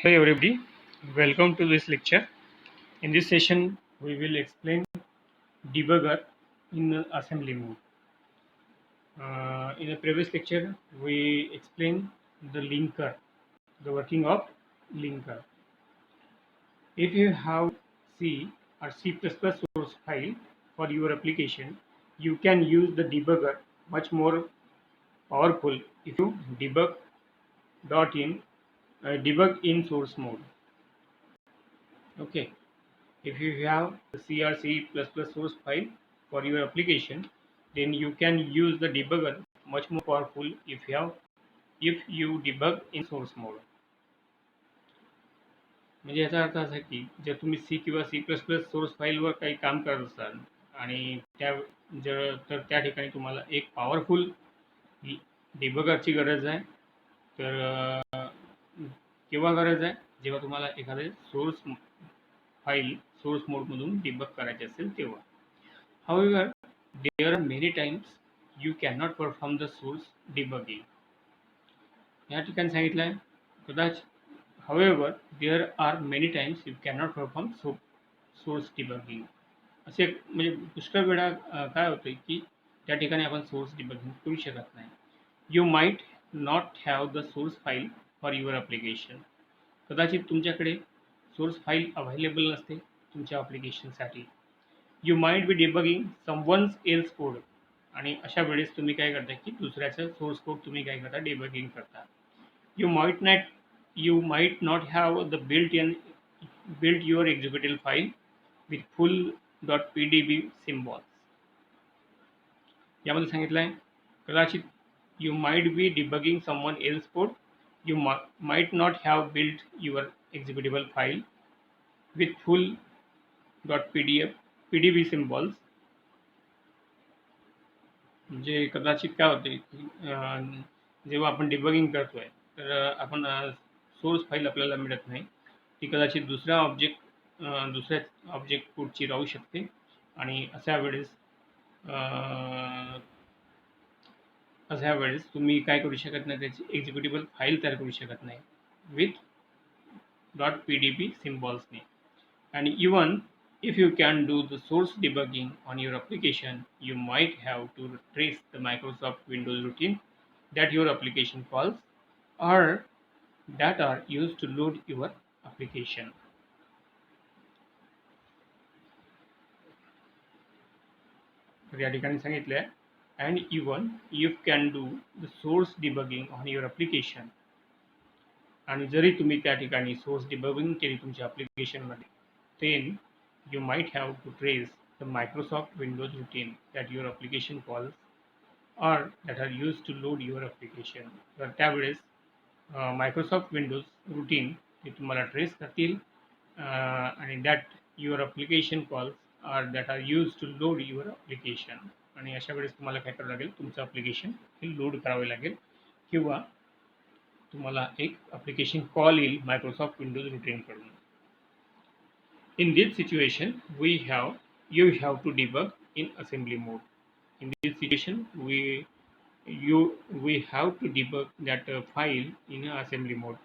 Hey everybody, welcome to this lecture. In this session, we will explain debugger in assembly mode. In the previous lecture, we explained the linker, the working of linker. If you have C or C++ source file for your application, you can use the debugger much more powerful if you debug in source mode. Okay. If you have the C or C++ source file for your application, then you can use the debugger much more powerful if you debug in source mode. म्हणजे याचा अर्थ असा की जर तुम्ही सी किंवा C plus plus source फाईलवर काही काम करत असाल आणि त्या ठिकाणी तुम्हाला एक पॉवरफुल डिबगरची गरज आहे. तर केव्हा गरज आहे, जेव्हा तुम्हाला एखादे फाईल सोर्स मोडमधून डिबग करायचे असेल तेव्हा. However, there are many times you cannot perform the source debugging. या ठिकाणी सांगितलं आहे कदाचित. However, there are many times you cannot perform source debugging. असे म्हणजे पुष्कळ वेळा काय होतं की त्या ठिकाणी आपण सोर्स डिबगिंग करू शकत नाही. You might not have the source file for your application. कदाचित तुमच्याकडे सोर्स फाईल अवेलेबल नसते तुमच्या ॲप्लिकेशनसाठी. You might be debugging someone's else code. आणि अशा वेळेस तुम्ही काय करता की दुसऱ्याचं सोर्स कोड तुम्ही काय करता, डिबगिंग करता. You might not have the built your executable file with full .pdb symbols. यामध्ये सांगितलं आहे कदाचित you might be debugging someone else code. You might not have built your executable file with full .pdb symbols. म्हणजे कदाचित काय होते की जेव्हा आपण डिबगिंग करतोय तर आपण सोर्स फाईल आपल्याला मिळत नाही. ती कदाचित दुसऱ्या ऑब्जेक्ट कोडची राहू शकते. आणि अशा वेळेस तुम्ही काय करू शकत नाही, त्याची एक्झिक्युटेबल फाईल तयार करू शकत नाही विथ .pdb सिम्बॉल्सने. आणि even if you can do the source debugging on your application, you might have to trace the Microsoft Windows routine that your application calls or that are used to load your application. तर या ठिकाणी सांगितलं आहे and even you can do the source debugging on your application. आणि जरी तुम्ही त्या ठिकाणी source debugging केली तुमच्या ॲप्लिकेशनमध्ये, then you might have to trace the Microsoft Windows routine that your application calls or that are used to load your application. तर त्यावेळेस Microsoft Windows routine ते तुम्हाला ट्रेस करतील आणि that your application calls are that are use to load your application. आणि अशा वेळेस तुम्हाला काय करावं लागेल, तुमचं ॲप्लिकेशन हे लोड करावे लागेल किंवा तुम्हाला एक ॲप्लिकेशन कॉल येईल मायक्रोसॉफ्ट विंडोज रूटीनकडून. In this situation, you have to debug in assembly mode. In this situation, we have to debug that file in assembly mode.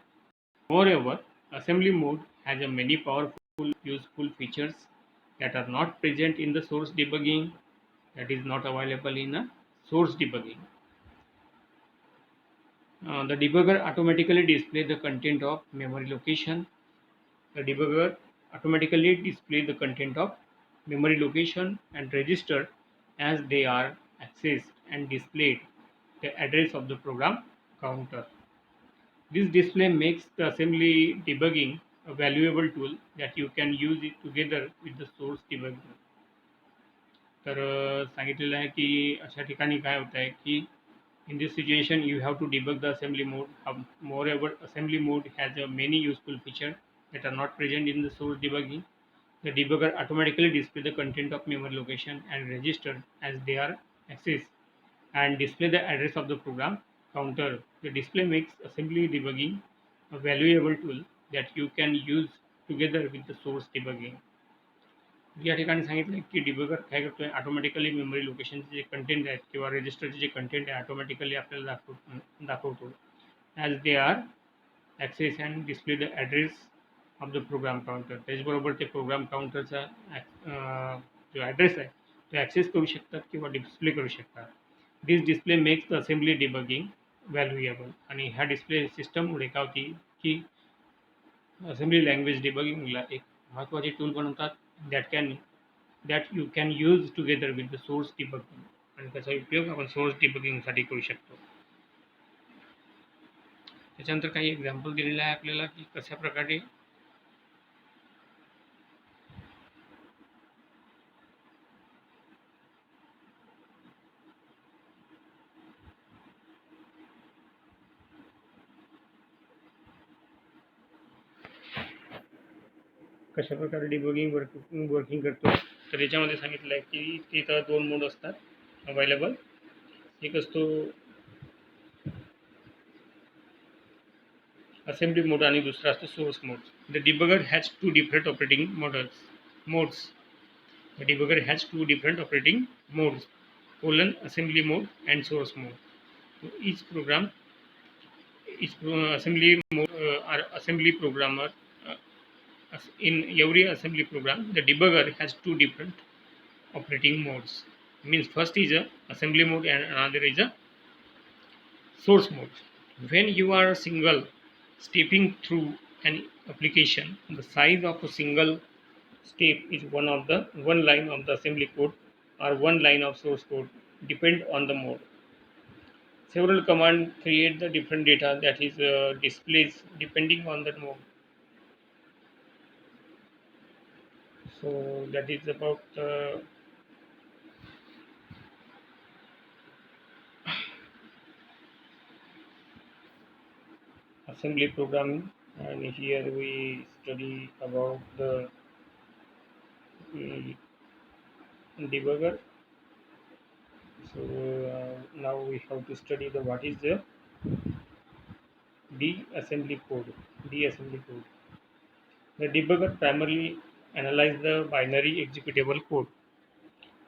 Moreover, assembly mode has a many powerful, useful features that are not present in the source debugging, that is not available in a source debugging. The debugger automatically displays the content of memory location. The debugger automatically display the content of memory location and register as they are accessed and displayed the address of the program counter. This display makes the assembly debugging a valuable tool that you can use it together with the source debugging. तर सांगितलेलं आहे की अशा ठिकाणी काय होत आहे की in this situation you have to debug the assembly mode. Moreover, assembly mode has a many useful features that are not present in the source debugging. The debugger automatically displays the content of memory location and register as they are accessed and display the address of the program counter. The display makes assembly debugging a valuable tool that you can use together with the source debugging. या ठिकाणी सांगितलं की debugger काय करतोय, automatically memory लोकेशनचे जे content आहेत किंवा रजिस्टरचे जे कंटेंट आहे ऑटोमॅटिकली आपल्याला दाखवतो as they are access and display the address of the program counter. त्याचबरोबर ते प्रोग्राम काउंटरचा जो ॲड्रेस आहे तो ॲक्सेस करू शकतात किंवा डिस्प्ले करू शकतात. This display makes the assembly debugging valuable. आणि ह्या डिस्प्ले सिस्टममुळे काय होती की असेंब्ली लँग्वेज डिबगिंगला एक महत्त्वाची टूल बनवतात that you can use together with the source debugging. आणि त्याचा उपयोग आपण सोर्स डिबगिंगसाठी करू शकतो. त्याच्यानंतर काही एक्झाम्पल दिलेलं आहे आपल्याला की कशा प्रकारे कशा प्रकारे डिबगिंग वर्किंग करतो. तर याच्यामध्ये सांगितलं आहे की तिथं 2 मोड असतात अवेलेबल. एक असतो असेंब्ली मोड आणि दुसरा असतो source mode. The debugger has 2 different operating modes. The debugger has 2 different operating modes: assembly mode and source mode. So each assembly mode or assembly programmer in every assembly program, the debugger has 2 different operating modes. Means first is a assembly mode and another is a source mode. When you are stepping through an application, the size of a single step is one line of the assembly code or one line of source code, depend on the mode. Several commands create the different data that is displays depending on the mode. So that is about assembly programming, and here we study about the debugger. So now we have to study the what is the D-assembly code. D-assembly code. The debugger primarily analyzes the binary executable code.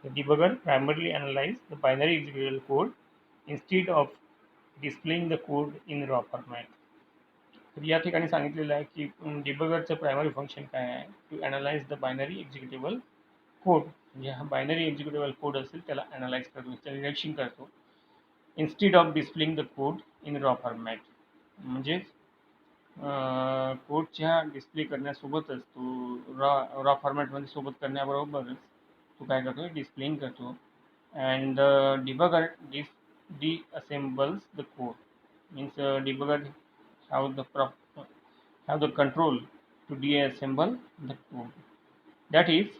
The debugger primarily analyzes the binary executable code instead of displaying the code in raw format. तर या ठिकाणी सांगितलेलं आहे की डिबगरचं primary function काय आहे, to analyse the binary executable code. म्हणजे हा बायनरी एक्झिक्युटेबल कोड असेल त्याला ॲनालाइज करतो, त्याचं निरीक्षण करतो, instead of displaying the code in raw format. म्हणजे कोडच्या डिस्प्ले करण्यासोबतच तो रॉ फॉर्मॅटमध्ये सोबत करण्याबरोबरच तो काय करतो, डिस्प्लेइंग करतो. And the debugger disassembles the code. Means debugger have the control to deassemble the code. That is,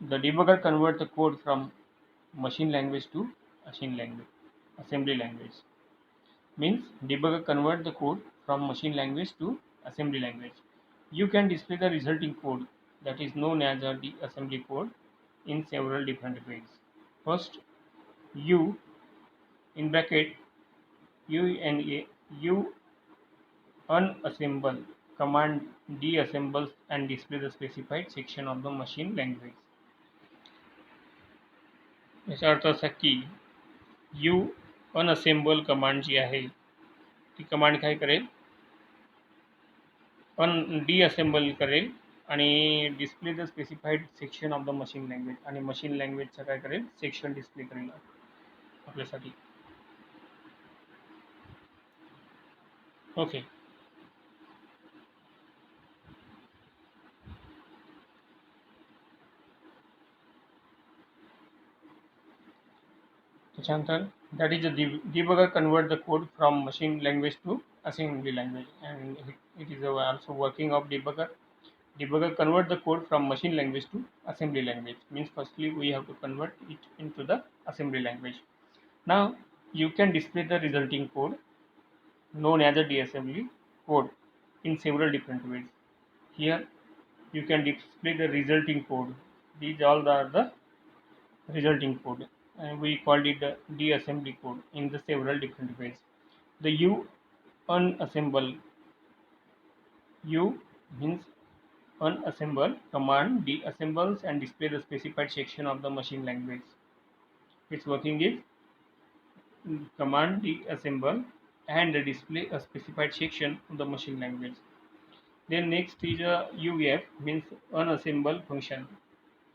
the debugger converts the code from machine language to assembly language. Means debugger convert the code from machine language to assembly language. You can display the resulting code, that is known as a assembly code, in several different ways. First, U in bracket U unassemble command deassembles and display the specified section of the machine language. याचा अर्थ असा की you अनअसेंबल command जी आहे ती command काय करेल, डिअसेंबल करेल आणि display the specified section of the machine language. आणि मशीन लँग्वेजचं काय करेल, सेक्शन डिस्प्ले करेल आपल्यासाठी. ओके. त्याच्यानंतर that is the debugger convert the code from machine language to assembly language, and it is also working of debugger. Debugger convert the code from machine language to assembly language. Means firstly we have to convert it into the assembly language. Now you can display the resulting code known as a disassembly code in several different ways. Here you can display the resulting code. These all are the resulting code, and we called it the D-assembly code in the several different ways. The U unassemble, U means unassemble command deassembles and display the specified section of the machine language. Its working is command deassemble and display a specified section of the machine language. Then next is a UF, means unassemble function.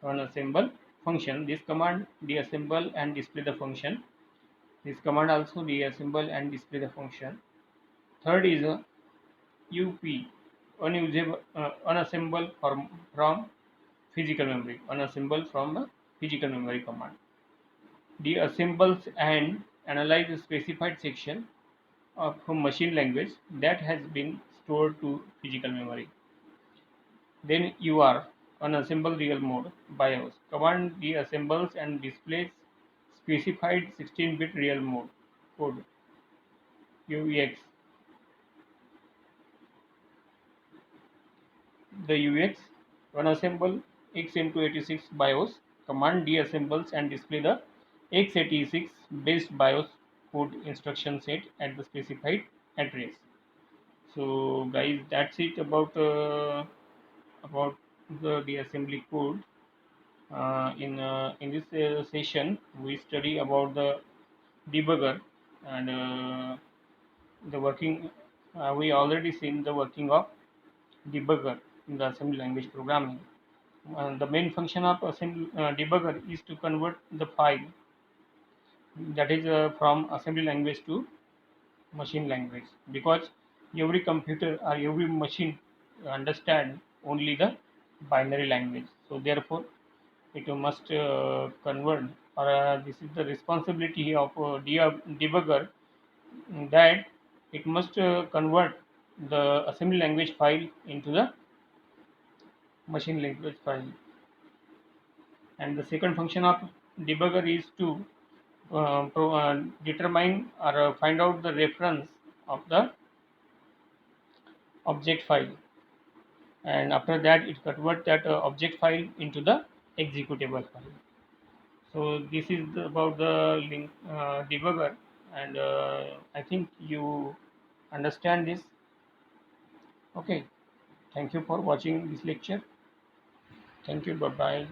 Unassemble function. This command deassemble and display the function. This command also deassemble and display the function. Third is a UP, unusable, unassemble from physical memory. Unassemble from a physical memory command. Deassembles and analyze a specified section of a machine language that has been stored to physical memory. Then UR, unassemble real mode BIOS. Command deassembles and displays specified 16-bit real mode code. UEX. The UX, unassemble x86 BIOS. Command deassembles and display the x86 based BIOS code instruction set at the specified address. So guys, that's it about the assembly code. In this session, we study about the debugger and the working. We already seen the working of debugger in the assembly language programming. The main function of assembly debugger is to convert the file, that is from assembly language to machine language, because every computer or every machine understand only the binary language. So therefore it must convert, or this is the responsibility of debugger, that it must convert the assembly language file into the machine language file. And the second function of debugger is to determine or find out the reference of the object file, and after that it convert that object file into the executable file. So this is about the link debugger, and I think you understand this. Okay, thank you for watching this lecture. Thank you. Bye bye.